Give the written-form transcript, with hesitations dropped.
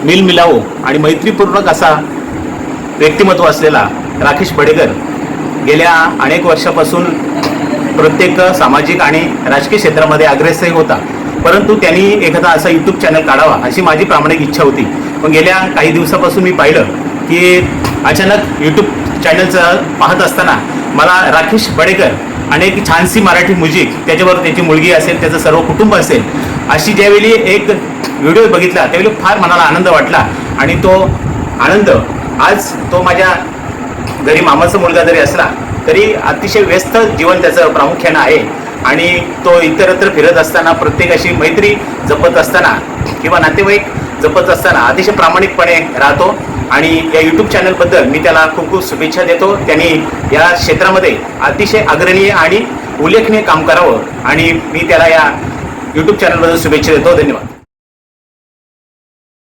मिलमिलाऊ आणि मैत्रीपूर्वक असा व्यक्तिमत्व असलेला राकेश बडेकर गेल्या अनेक वर्षापासून प्रत्येक सामाजिक आणि राजकीय क्षेत्रामध्ये अग्रेसर होता, परंतु त्यांनी एखादा असा यूट्यूब चॅनल काढावा अशी माझी प्रामाणिक इच्छा होती. पण गेल्या काही दिवसापासून मी पाहिलं की अचानक यूट्यूब चॅनलचं पाहत असताना मला राकेश बडेकर आणि एक छानशी मराठी म्युझिक, त्याच्याबरोबर त्याची मुलगी असेल, त्याचं सर्व कुटुंब असेल, अशी ज्यावेळी एक व्हिडिओ बघितला त्यावेळी फार मनाला आनंद वाटला. आणि तो आनंद आज तो माझ्या घरी मामाचा मुलगा जरी असला तरी अतिशय व्यस्त जीवन त्याचं प्रामुख्यानं आहे. आणि तो इतरत्र फिरत असताना प्रत्येकाशी मैत्री जपत असताना किंवा नातेवाईक जपत असताना अतिशय प्रामाणिकपणे राहतो. आणि या यूट्यूब चॅनलबद्दल मी त्याला खूप खूप शुभेच्छा देतो. त्यांनी या क्षेत्रामध्ये अतिशय अग्रणीय आणि उल्लेखनीय काम करावं आणि मी त्याला या यूट्यूब चॅनलबद्दल शुभेच्छा देतो. धन्यवाद.